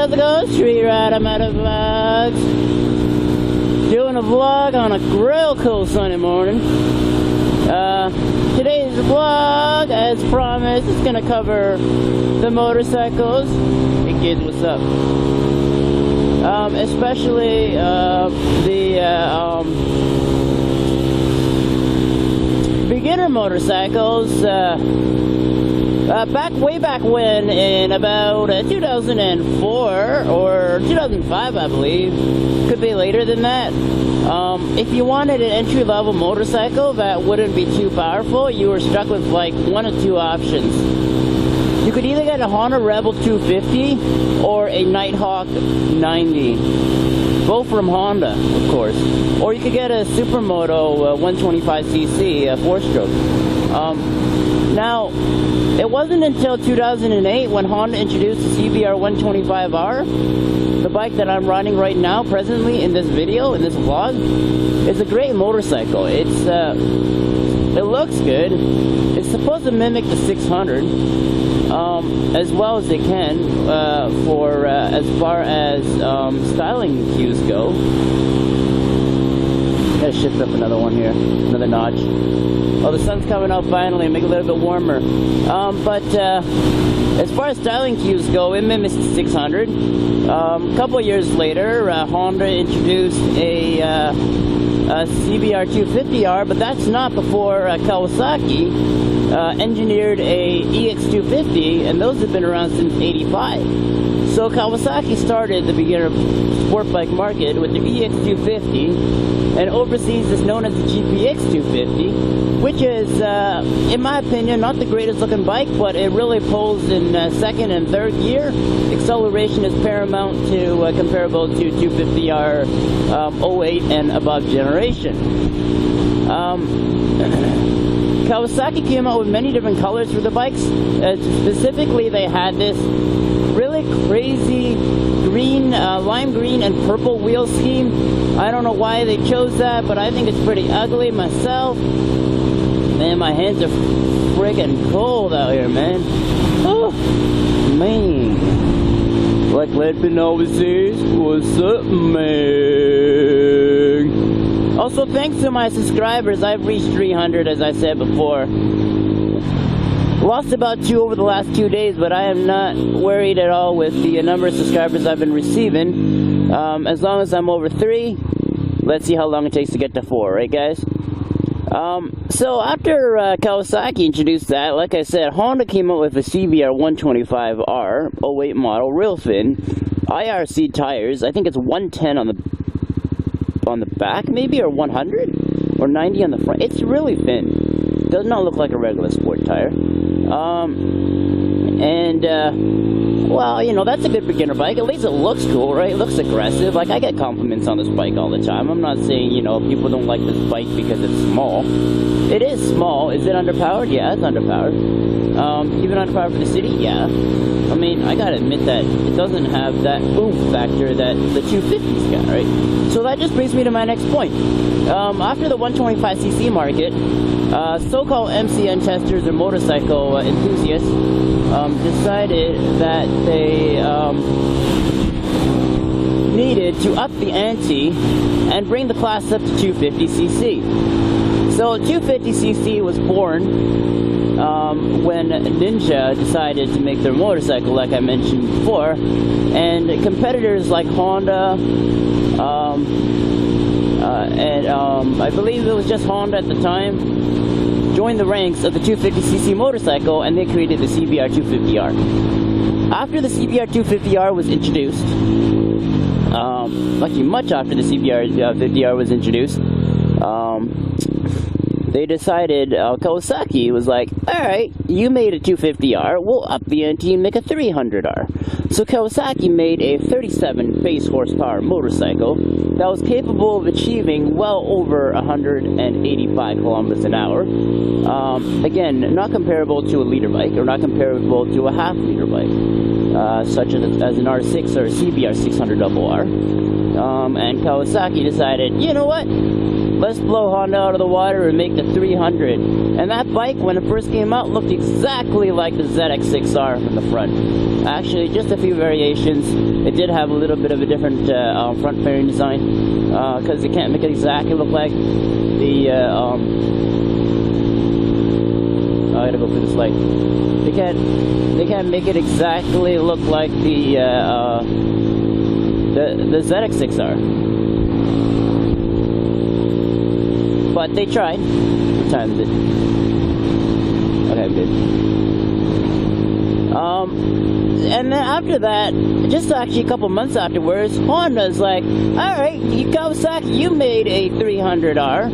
how's it going? Streetrider, I'm out of vlogs. Doing a vlog on a real cool Sunday morning. Today's vlog, as promised, is gonna cover the motorcycles. Hey kids, what's up? Especially the beginner motorcycles. Way back when, in about 2004 or 2005, I believe, could be later than that. If you wanted an entry-level motorcycle that wouldn't be too powerful, you were stuck with like one of two options. You could either get a Honda Rebel 250 or a Nighthawk 90, both from Honda, of course. Or you could get a Supermoto 125cc 4-stroke. Now, it wasn't until 2008 when Honda introduced the CBR 125R, the bike that I'm riding right now, presently in this video, in this vlog. It's a great motorcycle. It looks good. It's supposed to mimic the 600 as well as it can for as far as styling cues go. Gotta shift up another one here, another notch. Oh, the sun's coming out finally, make it a little bit warmer. As far as styling cues go, it mimics the 600. A couple years later, Honda introduced a CBR 250R, but that's not before Kawasaki engineered a EX250, and those have been around since '85. So Kawasaki started the beginner sport bike market with the EX250, and overseas is known as the GPX250, which is, in my opinion, not the greatest looking bike, but it really pulls in second and third gear. Acceleration is paramount to comparable to 250R 08 and above generation. Kawasaki came out with many different colors for the bikes. Specifically, they had this really crazy green, lime green and purple wheel scheme. I don't know why they chose that, but I think it's pretty ugly myself. Man, my hands are friggin' cold out here, man. Oh, man. Like Ledfin always says, what's up, man? Also, thanks to my subscribers, I've reached 300, as I said before. Lost about 2 over the last 2 days, but I am not worried at all with the number of subscribers I've been receiving. As long as I'm over 3, let's see how long it takes to get to 4, right guys? So after Kawasaki introduced that, like I said, Honda came out with a CBR 125R 08 model, real thin, IRC tires. I think it's 110 on the back, maybe, or 100 or 90 on the front. It's really thin. Does not look like a regular sport tire. Well, you know, that's a good beginner bike. At least it looks cool, right? It looks aggressive. Like, I get compliments on this bike all the time. I'm not saying, you know, people don't like this bike because it's small. It is small. Is it underpowered? Yeah, it's underpowered. Even underpowered for the city? Yeah. I mean, I gotta admit that it doesn't have that oomph factor that the 250's got, right? So that just brings me to my next point. After the 125cc market, so-called MCN testers or motorcycle enthusiasts decided that they needed to up the ante and bring the class up to 250cc. So 250cc was born when Ninja decided to make their motorcycle, like I mentioned before, and competitors like Honda, I believe it was just Honda at the time, joined the ranks of the 250cc motorcycle, and they created the CBR 250R. After the CBR 250R was introduced, actually much after the CBR 50R was introduced, they decided, Kawasaki was like, alright, you made a 250R, we'll up the ante and make a 300R. So Kawasaki made a 37 base horsepower motorcycle that was capable of achieving well over 185 kilometers an hour. Again, not comparable to a liter bike, or not comparable to a half-liter bike, such as an R6 or a CBR 600RR. And Kawasaki decided, you know what? let's blow Honda out of the water and make the 300. And that bike, when it first came out, looked exactly like the ZX6R from the front. Actually, just a few variations. It did have a little bit of a different front fairing design, because they can't make it exactly look like the I gotta go through this light. They can't make it exactly look like the ZX6R. But they tried. What time is it? Okay, I'm good. And then after that, just actually a couple months afterwards, Honda's like, alright, Kawasaki, you made a 300R,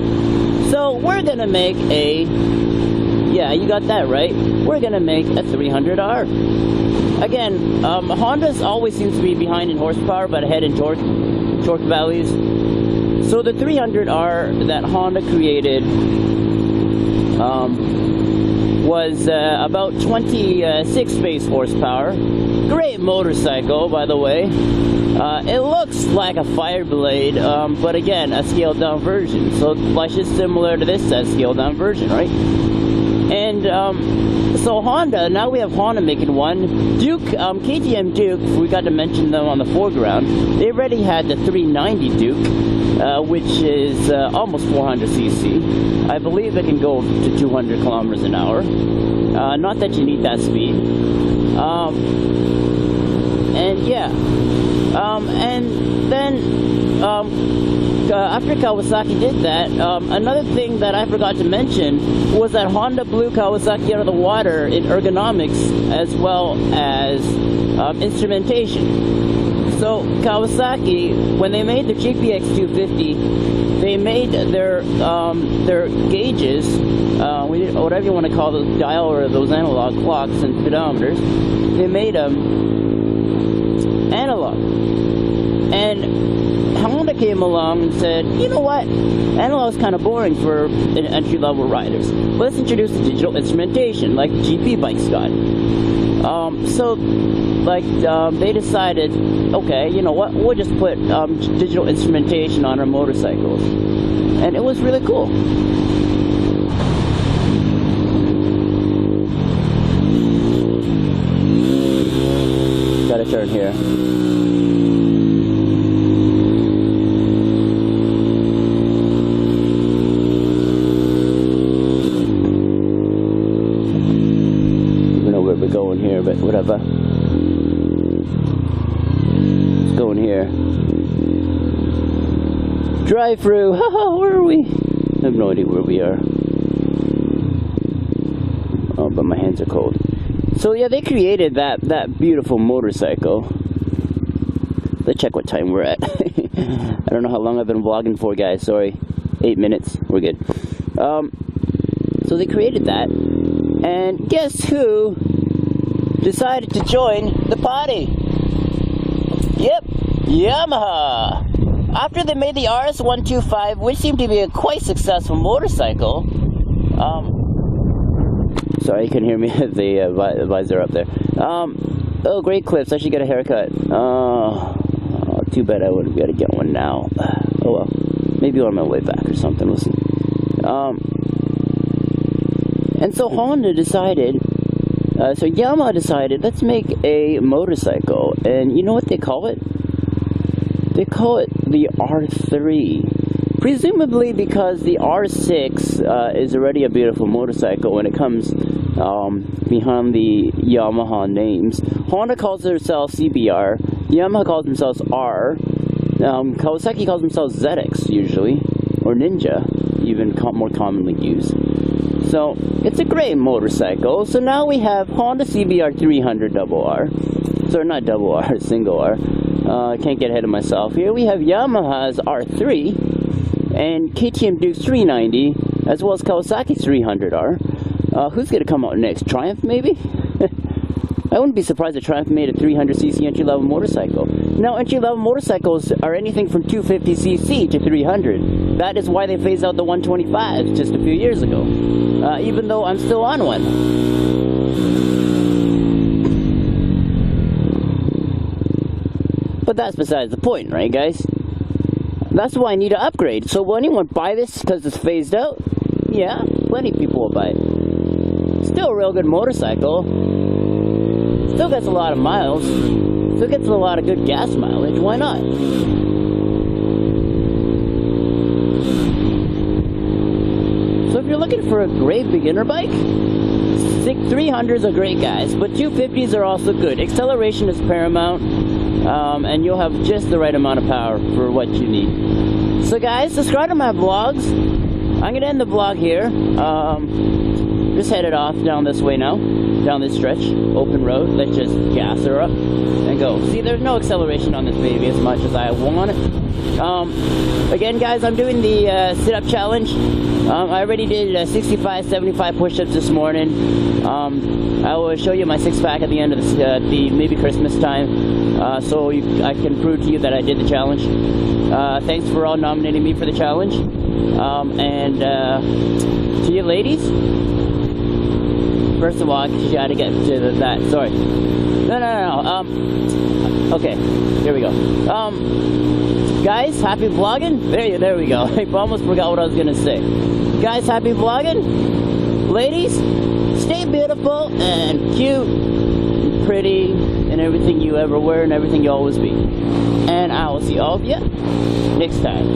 so we're gonna make a, yeah, you got that right, we're gonna make a 300R. Again, Honda's always seems to be behind in horsepower, but ahead in torque values. So the 300R that Honda created was about 26 base horsepower. Great motorcycle, by the way. It looks like a Fireblade, but again, a scaled down version. So it's just similar to this scaled down version, right? And so Honda, now we have Honda making one. Duke, KTM Duke, we got to mention them on the foreground. They already had the 390 Duke, which is almost 400cc. I believe it can go to 200 kilometers an hour. Not that you need that speed. And yeah. And then after Kawasaki did that, another thing that I forgot to mention was that Honda blew Kawasaki out of the water in ergonomics as well as instrumentation. So Kawasaki, when they made the GPX 250, they made their gauges, whatever you want to call those dial or those analog clocks and speedometers, they made them analog. And Honda came along and said, you know what, analog's kind of boring for entry-level riders. Let's introduce the digital instrumentation, like GP bikes got. They decided, okay, you know what, we'll just put digital instrumentation on our motorcycles. And it was really cool. Gotta turn here. Going here, but whatever. Let's go in here. Drive through. Haha, where are we? I have no idea where we are. Oh, but my hands are cold. So yeah, they created that beautiful motorcycle. Let's check what time we're at. I don't know how long I've been vlogging for, guys. Sorry, 8 minutes. We're good. So they created that, and guess who decided to join the party? Yep, Yamaha. After they made the RS125, which seemed to be a quite successful motorcycle. Sorry, you can hear me at the visor up there. Oh, great clips. I should get a haircut. Oh, too bad I wouldn't be able to get one now. Oh well, maybe on my way back or something. Listen. And so Honda decided. So Yamaha decided, let's make a motorcycle, and you know what they call it? They call it the R3. Presumably because the R6 is already a beautiful motorcycle when it comes behind the Yamaha names. Honda calls themselves CBR, Yamaha calls themselves R, Kawasaki calls themselves ZX usually, or Ninja, even more commonly used. So, it's a great motorcycle. So now we have Honda CBR 300 double R. Sorry, not double R, single R. I can't get ahead of myself here. We have Yamaha's R3 and KTM Duke's 390, as well as Kawasaki's 300R. Who's going to come out next? Triumph, maybe? I wouldn't be surprised if Triumph made a 300cc entry-level motorcycle. Now, entry-level motorcycles are anything from 250cc to 300. That is why they phased out the 125s just a few years ago. Even though I'm still on one. But that's besides the point, right, guys? That's why I need to upgrade. So will anyone buy this because it's phased out? Yeah, plenty of people will buy it. Still a real good motorcycle. Still gets a lot of miles. Still gets a lot of good gas mileage. Why not? So if you're looking for a great beginner bike, 300s are great, guys, but 250s are also good. Acceleration is paramount, and you'll have just the right amount of power for what you need. So guys, subscribe to my vlogs. I'm gonna end the vlog here. Just headed off down this way now, down this stretch, open road. Let's just gas her up and go. See, there's no acceleration on this baby as much as I want it. Again, guys, I'm doing the sit-up challenge. I already did 65, 75 push-ups this morning. I will show you my six-pack at the end of the maybe Christmas time, so I can prove to you that I did the challenge. Thanks for all nominating me for the challenge. And to you ladies, first of all, I gotta get to that. Sorry. No. Okay, here we go. Guys, happy vlogging. There we go. I almost forgot what I was gonna say. Guys, happy vlogging. Ladies, stay beautiful and cute and pretty and everything you ever were and everything you always be. And I will see all of you next time.